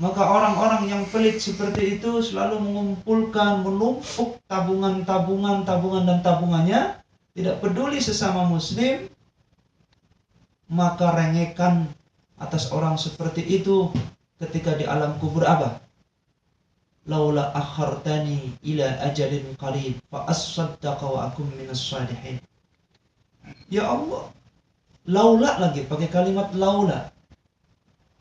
Maka orang-orang yang pelit seperti itu selalu mengumpulkan, menumpuk tabungan dan tabungannya, tidak peduli sesama muslim, maka rengekan atas orang seperti itu ketika di alam kubur apa? Laula akhartani ila ajalin qarib fa asaddaqa wa akum minas salihin. Ya Allah, laula lagi, pakai kalimat laula.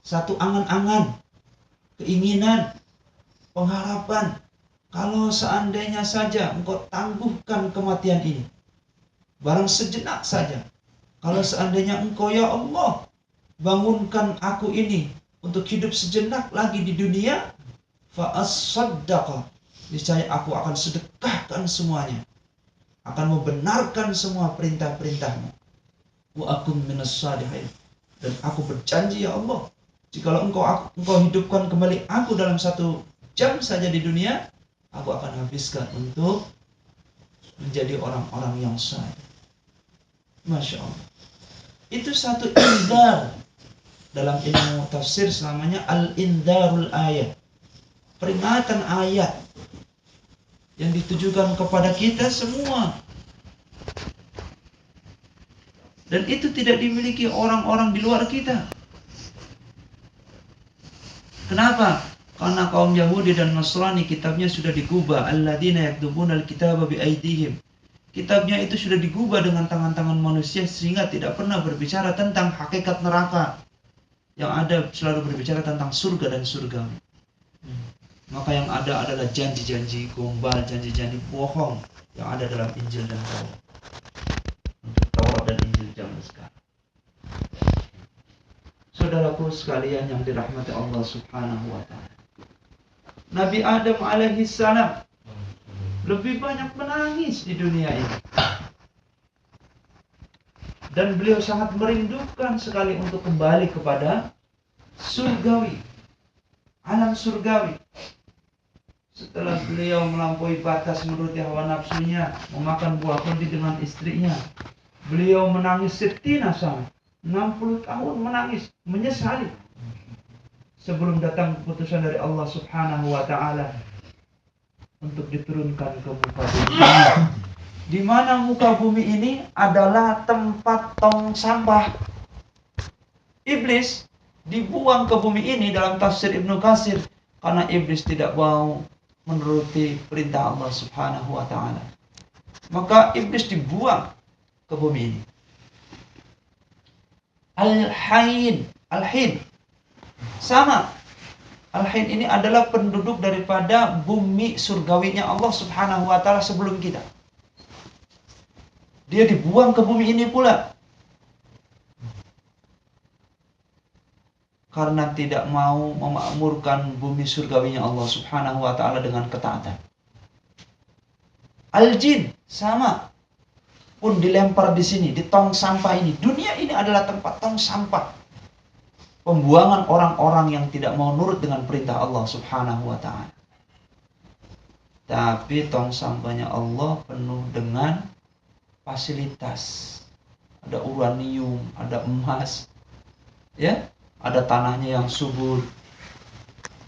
Satu angan-angan, keinginan, pengharapan, kalau seandainya saja engkau tangguhkan kematian ini, barang sejenak saja, kalau seandainya engkau ya Allah bangunkan aku ini untuk hidup sejenak lagi di dunia, fa as-saddaqa, niscaya aku akan sedekahkan semuanya, akan membenarkan semua perintah-perintahmu, wa akum minas salihin, dan aku berjanji ya Allah, jikalau engkau hidupkan kembali aku dalam 1 jam saja di dunia, aku akan habiskan untuk menjadi orang-orang yang saleh. Masya Allah. Itu satu indar. Dalam ilmu tafsir namanya al-indarul ayat. Peringatan ayat yang ditujukan kepada kita semua. Dan itu tidak dimiliki orang-orang di luar kita. Kenapa? Karena kaum Yahudi dan Nasrani kitabnya sudah digubah. Alladzina yaktubuna al-kitaba biaydihim. Kitabnya itu sudah digubah dengan tangan-tangan manusia sehingga tidak pernah berbicara tentang hakikat neraka. Yang ada selalu berbicara tentang surga dan surgawi. Maka yang ada adalah janji-janji gombal, janji-janji bohong yang ada dalam Injil dan Taurat. Untuk Taurat dan Injil zaman sekarang. Saudaraku sekalian yang dirahmati Allah Subhanahu wa taala. Nabi Adam alaihi salam lebih banyak menangis di dunia ini. Dan beliau sangat merindukan sekali untuk kembali kepada surgawi, alam surgawi. Setelah beliau melampaui batas menuruti hawa nafsunya, memakan buah kendi dengan istrinya, beliau menangis setina sama 60 tahun menangis, menyesali. Sebelum datang keputusan dari Allah Subhanahu wa taala untuk diturunkan ke muka bumi. Di mana muka bumi ini adalah tempat tong sampah. Iblis dibuang ke bumi ini dalam tafsir Ibnu Katsir karena iblis tidak mau menuruti perintah Allah Subhanahu wa taala. Maka iblis dibuang ke bumi ini. Al-Hin sama. Al-Hin ini adalah penduduk daripada bumi surgawinya Allah Subhanahu wa taala sebelum kita. Dia dibuang ke bumi ini pula karena tidak mau memakmurkan bumi surgawinya Allah Subhanahu wa taala dengan ketaatan. Al-Jin sama, pun dilempar di sini, di tong sampah ini. Dunia ini adalah tempat tong sampah, pembuangan orang-orang yang tidak mau nurut dengan perintah Allah Subhanahu wa taala. Tapi tong sampahnya Allah penuh dengan fasilitas. Ada uranium, ada emas, ya, ada tanahnya yang subur,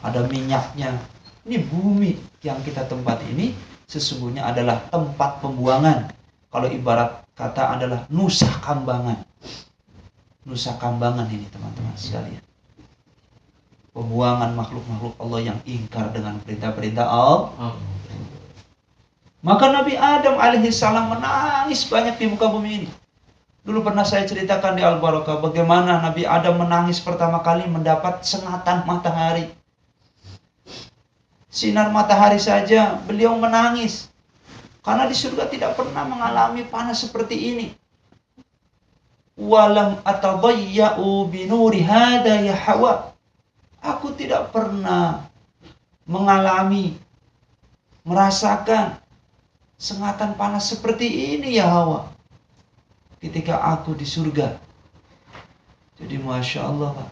ada minyaknya. Ini bumi yang kita tempati ini sesungguhnya adalah tempat pembuangan. Kalau ibarat kata adalah nusa kambangan. Nusa kambangan ini teman-teman sekalian. Pembuangan makhluk-makhluk Allah yang ingkar dengan perintah-perintah Allah. Maka Nabi Adam alaihissalam menangis banyak di muka bumi ini. Dulu pernah saya ceritakan di Al-Barakah bagaimana Nabi Adam menangis pertama kali mendapat sengatan matahari. Sinar matahari saja beliau menangis. Karena di surga tidak pernah mengalami panas seperti ini. Walam atadayya'u binuri hada ya Hawa. Aku tidak pernah mengalami, merasakan sengatan panas seperti ini ya Hawa ketika aku di surga. Jadi Masya Allah Pak,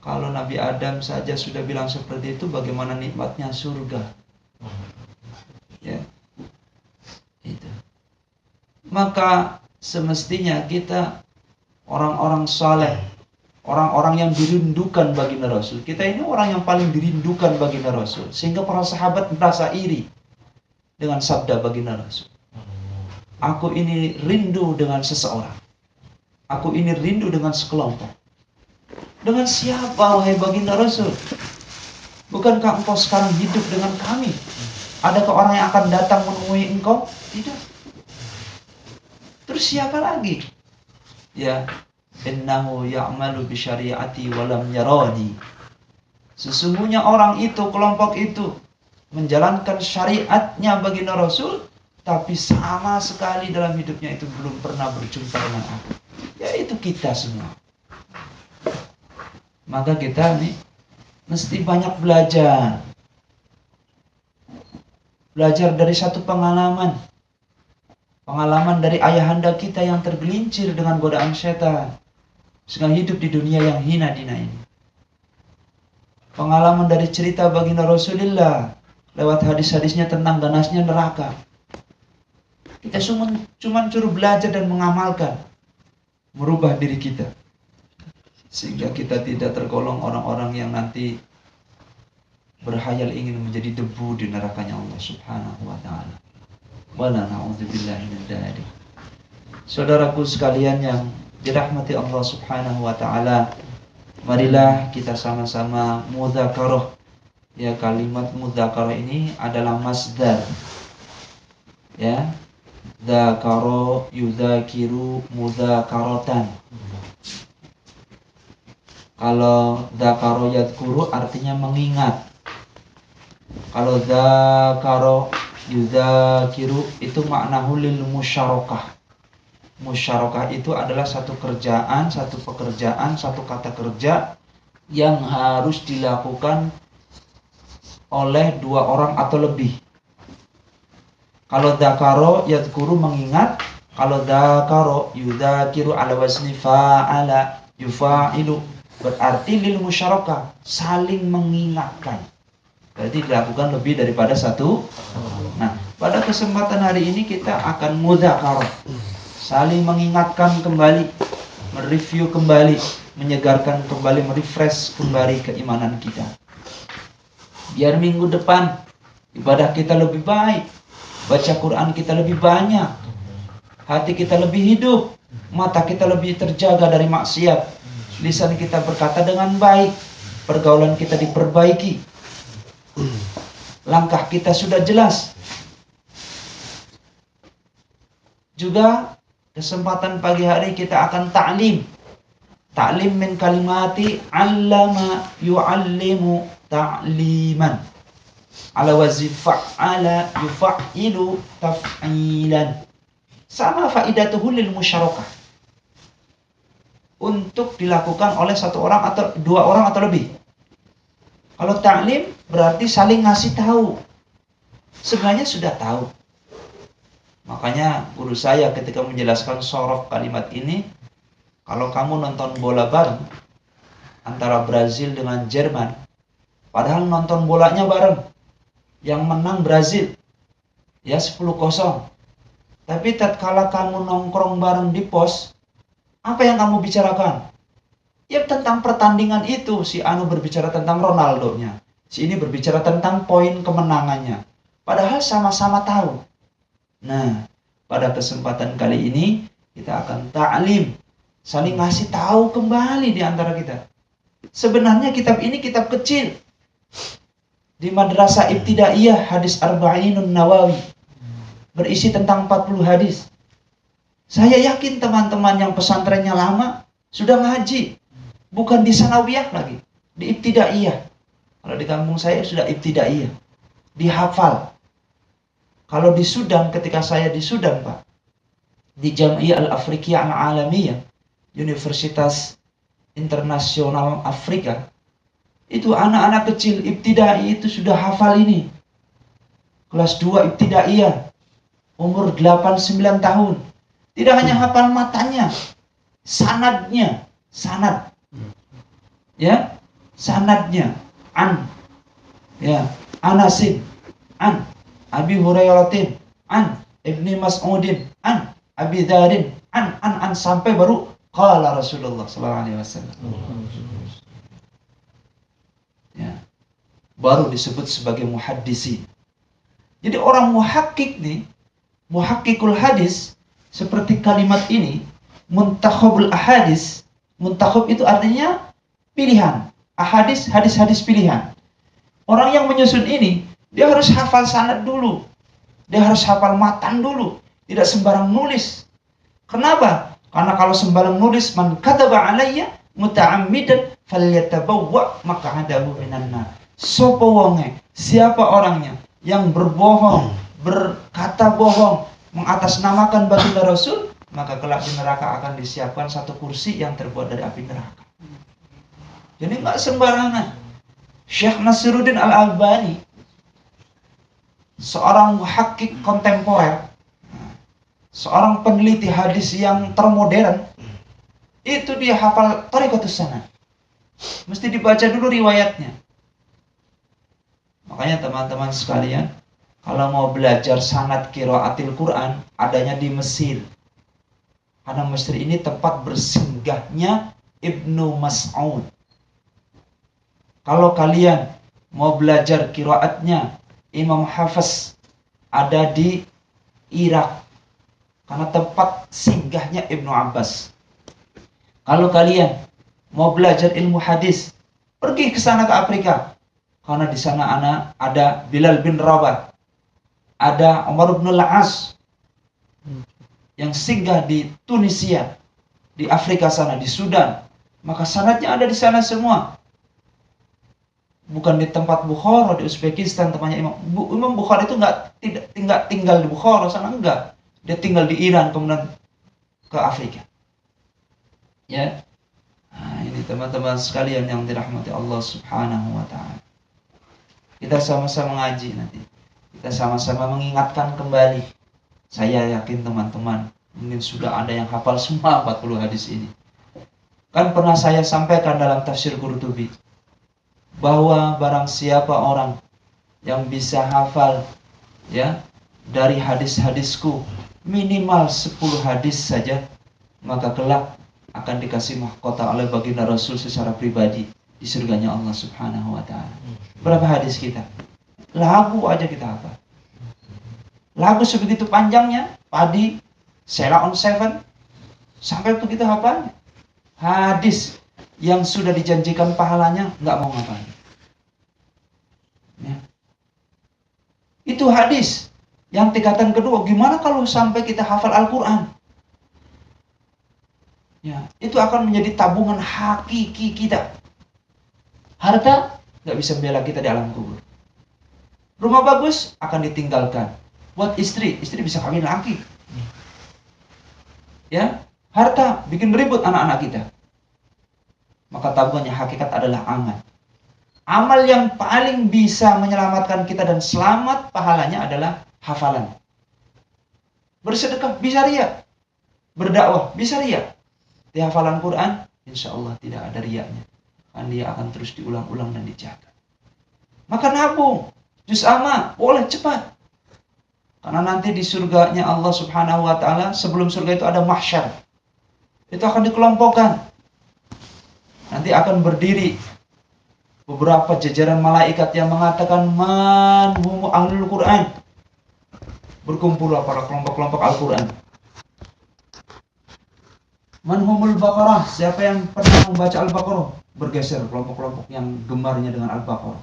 kalau Nabi Adam saja sudah bilang seperti itu, bagaimana nikmatnya surga. Ya, itu. Maka semestinya kita orang-orang saleh, orang-orang yang dirindukan baginda Rasul. Kita ini orang yang paling dirindukan baginda Rasul, sehingga para sahabat merasa iri dengan sabda baginda Rasul. Aku ini rindu dengan seseorang. Aku ini rindu dengan sekelompok. Dengan siapa wahai baginda Rasul? Bukankah engkau sekarang hidup dengan kami? Adakah orang yang akan datang menemui engkau? Tidak. Terus siapa lagi? Ya, innahu ya'malu bi syari'ati wa lam yarani. Sesungguhnya orang itu, kelompok itu menjalankan syariatnya baginda Rasul, tapi sama sekali dalam hidupnya itu belum pernah berjumpa dengan aku. Yaitu kita semua. Maka kita nih mesti banyak belajar. Belajar dari satu pengalaman. Pengalaman dari ayahanda kita yang tergelincir dengan godaan setan, sehingga hidup di dunia yang hina dina ini. Pengalaman dari cerita baginda Rasulullah lewat hadis-hadisnya tentang ganasnya neraka. Kita cuma suruh belajar dan mengamalkan, merubah diri kita, sehingga kita tidak tergolong orang-orang yang nanti berhayal ingin menjadi debu di nerakanya Allah Subhanahu wa taala. Wala na'udzubillahi min dzalik. Saudaraku sekalian yang dirahmati Allah Subhanahu wa taala, marilah kita sama-sama mudzakarah. Ya, kalimat mudzakarah ini adalah masdar. Ya. Dzakara yudzakiru mudzakaratan. Kalau dzakara yadhkuru artinya mengingat. Kalau dzakara yudzakiru itu makna lil musyarakah. Musyarakah itu adalah satu kerjaan, satu pekerjaan, satu kata kerja yang harus dilakukan oleh dua orang atau lebih. Kalau dzakara yadhkuru mengingat, kalau dzakara yudzakiru ala wazni fa'ala yufa'ilu berarti lil musyarakah, saling mengingatkan. Berarti dilakukan lebih daripada satu. Nah, pada kesempatan hari ini kita akan mudzakarah, saling mengingatkan kembali, mereview kembali, menyegarkan kembali, merefresh kembali keimanan kita. Biar minggu depan ibadah kita lebih baik, baca Quran kita lebih banyak, hati kita lebih hidup, mata kita lebih terjaga dari maksiat, lisan kita berkata dengan baik, pergaulan kita diperbaiki. Langkah kita sudah jelas. Juga kesempatan pagi hari kita akan ta'lim. Ta'lim min kalimati 'allama yu'allimu ta'liman. Ala wazi fa'ala yufa'ilu taf'ilan. Sama faidatuhu lil musyarakah. Untuk dilakukan oleh satu orang atau dua orang atau lebih. Kalau ta'lim berarti saling ngasih tahu. Sebenarnya sudah tahu. Makanya guru saya ketika menjelaskan sorof kalimat ini, kalau kamu nonton bola bareng antara Brazil dengan Jerman, padahal nonton bolanya bareng, yang menang Brazil, ya 10-0. Tapi tatkala kamu nongkrong bareng di pos, apa yang kamu bicarakan? Ya tentang pertandingan itu, si Anu berbicara tentang Ronaldo-nya, si ini berbicara tentang poin kemenangannya. Padahal sama-sama tahu. Nah, pada kesempatan kali ini kita akan ta'lim, saling ngasih tahu kembali di antara kita. Sebenarnya kitab ini kitab kecil. Di Madrasah Ibtidaiyah Hadis Arba'inun Nawawi berisi tentang 40 hadis. Saya yakin teman-teman yang pesantrennya lama sudah ngaji. Bukan di sanawiyah lagi, di ibtidaiyah. Kalau di kampung saya sudah ibtidaiyah, dihafal. Kalau di Sudan, ketika saya di Sudan, Pak, di Jam'iyah Al-Afrikiyah Al-Alamiyah, Universitas Internasional Afrika, itu anak-anak kecil ibtidai itu sudah hafal ini. Kelas 2 ibtidaiyah, umur 8-9 tahun. Tidak hanya hafal matanya, sanadnya, sanad. Ya, sanadnya ya, Anasin, Abi Hurairatin, Ibni Mas'udin, Abi Dharin, sampai baru Qala Rasulullah sallallahu alaihi wasallam. Ya. Baru disebut sebagai muhaddisi. Jadi orang muhakkik nih, muhakkikul hadis, seperti kalimat ini, muntakhabul ahadis. Muntakhab itu artinya pilihan. Ahadis, hadis-hadis pilihan. Orang yang menyusun ini, dia harus hafal sanad dulu. Dia harus hafal matan dulu. Tidak sembarang nulis. Kenapa? Karena kalau sembarang nulis, man kataba alayya muta'ammidan falyatabawwa maq'adahu minan nar. Sapa wonge, siapa orangnya yang berbohong, berkata bohong, mengatasnamakan baginda Rasul, maka kelak di neraka akan disiapkan satu kursi yang terbuat dari api neraka. Jadi nggak sembarangan. Syekh Nasiruddin Al-Albani, seorang muhakkik kontemporer, seorang peneliti hadis yang termodern, itu dia hafal Thariqatus Sanad. Mesti dibaca dulu riwayatnya. Makanya teman-teman sekalian, kalau mau belajar sanad qiraatil Quran, adanya di Mesir. Karena Mesir ini tempat bersinggahnya Ibnu Mas'ud. Kalau kalian mau belajar qiraatnya Imam Hafiz, ada di Irak. Karena tempat singgahnya Ibnu Abbas. Kalau kalian mau belajar ilmu hadis, pergi ke sana ke Afrika. Karena di sana ada Bilal bin Rabah, ada Umar bin Al-As yang singgah di Tunisia, di Afrika sana, di Sudan. Maka sanadnya ada di sana semua. Bukan di tempat Bukhara di Uzbekistan tempatnya Imam Bukhari itu tidak tinggal di Bukhara sana, enggak. Dia tinggal di Iran kemudian ke Afrika. Ya. Nah, ini teman-teman sekalian yang dirahmati Allah Subhanahu wa taala. Kita sama-sama ngaji nanti. Kita sama-sama mengingatkan kembali. Saya yakin teman-teman mungkin sudah ada yang hafal semua 40 hadis ini. Kan pernah saya sampaikan dalam tafsir Qurtubi bahwa barang siapa orang yang bisa hafal ya dari hadis-hadisku minimal 10 hadis saja, maka kelak akan dikasih mahkota oleh baginda Rasul secara pribadi di surganya Allah Subhanahu wa taala. Berapa hadis kita? Lagu aja kita hafal. Lagu sebegitu panjangnya, padi, Sheila on Seven, sampai begitu hafalnya. Hadis yang sudah dijanjikan pahalanya nggak mau ngapain. Ya. Itu hadis. Yang tingkatan kedua, gimana kalau sampai kita hafal Al-Quran? Ya, itu akan menjadi tabungan hakiki kita. Harta nggak bisa membela kita di alam kubur. Rumah bagus akan ditinggalkan. Buat istri bisa kawin lagi. Ya, harta bikin ribut anak-anak kita. Maka tabungannya hakikat adalah amal. Amal yang paling bisa menyelamatkan kita dan selamat pahalanya adalah hafalan. Bersedekah bisa riya. Berdakwah bisa riya. Di hafalan Quran, insya Allah tidak ada riyanya. Kan dia akan terus diulang-ulang dan dijaga. Maka nabung. Juz amma, boleh cepat. Karena nanti di surganya Allah Subhanahu wa taala, sebelum surga itu ada mahsyar. Itu akan dikelompokkan. Nanti akan berdiri beberapa jajaran malaikat yang mengatakan man hum ahlul Quran. Berkumpullah para kelompok-kelompok Al-Quran. Man humul Baqarah, siapa yang pernah membaca Al-Baqarah? Bergeser kelompok-kelompok yang gemarnya dengan Al-Baqarah.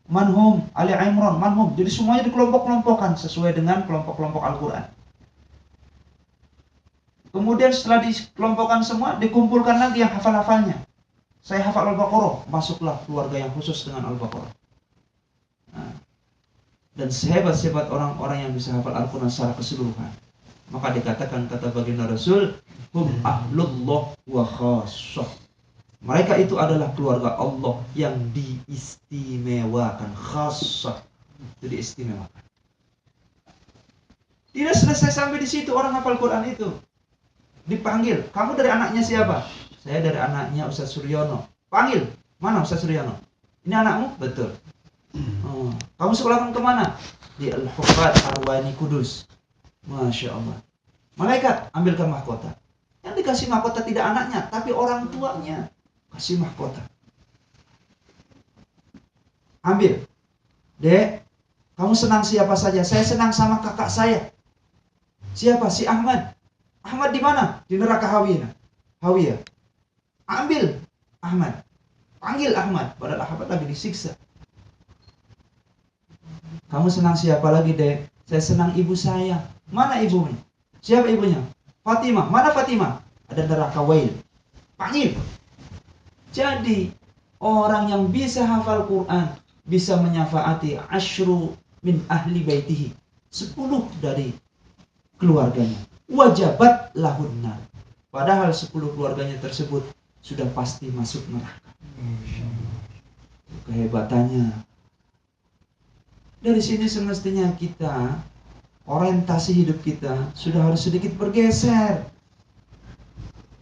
Manhum Ali Imran, manhum. Jadi semuanya dikelompok-kelompokkan sesuai dengan kelompok-kelompok Al-Quran. Kemudian setelah dikelompokkan semua, dikumpulkan lagi yang hafal-hafalnya. Saya hafal Al-Baqarah, masuklah keluarga yang khusus dengan Al-Baqarah. Nah, dan sehebat-sehebat orang-orang yang bisa hafal Al-Quran secara keseluruhan, maka dikatakan kata baginda Rasul, hum ahlullah wa khassah. Mereka itu adalah keluarga Allah yang diistimewakan. Khassah itu diistimewakan. Tidak selesai sampai di situ orang hafal Quran itu. Dipanggil, kamu dari anaknya siapa? Saya dari anaknya Ustaz Suryono. Panggil, mana Ustaz Suryono? Ini anakmu? Betul. Oh, kamu sekolahkan kemana? Di Al-Hufad Arwani Kudus. Masya Allah. Malaikat, ambilkan mahkota. Yang dikasih mahkota tidak anaknya, tapi orang tuanya kasih mahkota. Ambil. Dek, kamu senang siapa saja? Saya senang sama kakak saya. Siapa? Si Ahmad. Ahmad di mana? Di neraka Hawiyah. Ambil Ahmad. Panggil Ahmad. Padahal Ahmad lagi disiksa. Kamu senang siapa lagi, Dek? Saya senang ibu saya. Mana ibunya? Siapa ibunya? Fatimah. Mana Fatimah? Ada neraka Wail. Panggil. Jadi orang yang bisa hafal Quran bisa menyafaati asyru min ahli baitihi, 10 dari keluarganya. Wajabat lahunnar. Padahal 10 keluarganya tersebut sudah pasti masuk neraka. Kehebatannya. Dari sini semestinya kita, orientasi hidup kita sudah harus sedikit bergeser.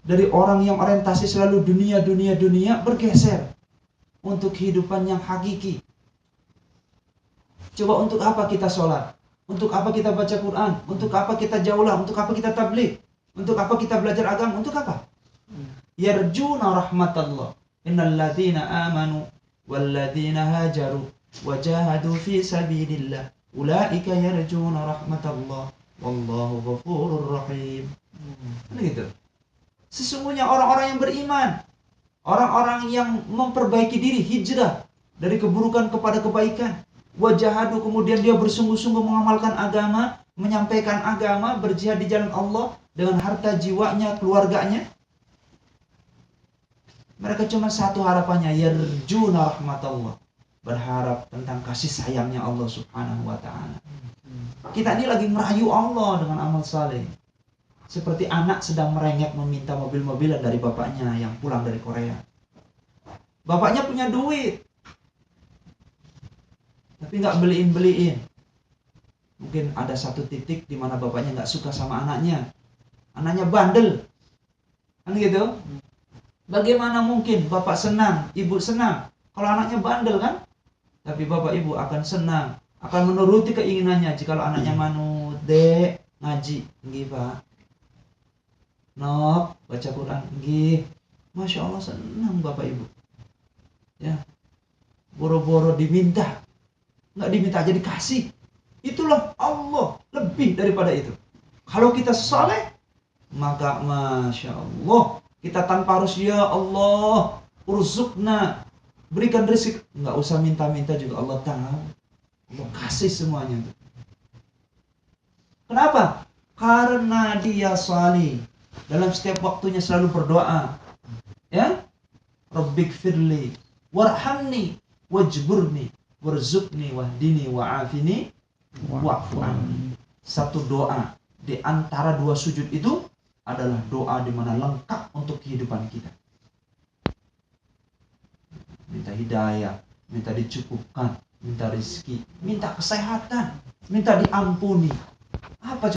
Dari orang yang orientasi selalu dunia, bergeser untuk kehidupan yang hakiki. Coba untuk apa kita sholat? Untuk apa kita baca Quran? Untuk apa kita jaulah? Untuk apa kita tabligh? Untuk apa kita belajar agama? Untuk apa? Yarjuna rahmatallah. Innal ladzina amanu wal ladzina hajaru wajahadu fi sabilillah ulaika yarjuna rahmatallah wallahu ghafurur rahim. Gitu. Sesungguhnya orang-orang yang beriman, orang-orang yang memperbaiki diri, hijrah dari keburukan kepada kebaikan, wajahadu, kemudian dia bersungguh-sungguh mengamalkan agama, menyampaikan agama, berjihad di jalan Allah dengan harta jiwanya, keluarganya. Mereka cuma satu harapannya, yarjuna rahmatallah, berharap tentang kasih sayangnya Allah Subhanahu wa ta'ala. Kita ini lagi merayu Allah dengan amal saleh. Seperti anak sedang merengek meminta mobil-mobilan dari bapaknya yang pulang dari Korea. Bapaknya punya duit, tapi nggak beliin. Mungkin ada satu titik di mana bapaknya nggak suka sama anaknya. Anaknya bandel. Kan gitu? Bagaimana mungkin bapak senang, ibu senang kalau anaknya bandel, kan? Tapi bapak ibu akan senang, akan menuruti keinginannya jikalau anaknya manut, Dek, ngaji, nggih Pak. Nok, baca Quran, nggih. Masya Allah, senang bapak ibu. Ya, boro-boro diminta, nggak diminta aja dikasih. Itulah Allah, lebih daripada itu. Kalau kita saleh, maka Masya Allah, kita tanpa harus ya Allah urzukna, berikan rezeki, nggak usah minta-minta juga Allah tahu, Allah kasih semuanya. Kenapa? Karena dia salih, dalam setiap waktunya selalu berdoa, ya, Rabbik firli warhamni wajburni warzukni wahdini wa'afini wa'fu anni. Satu doa di antara dua sujud itu adalah doa di mana lengkap untuk kehidupan kita. Minta hidayah, minta dicukupkan, minta rezeki, minta kesehatan, minta diampuni. Apa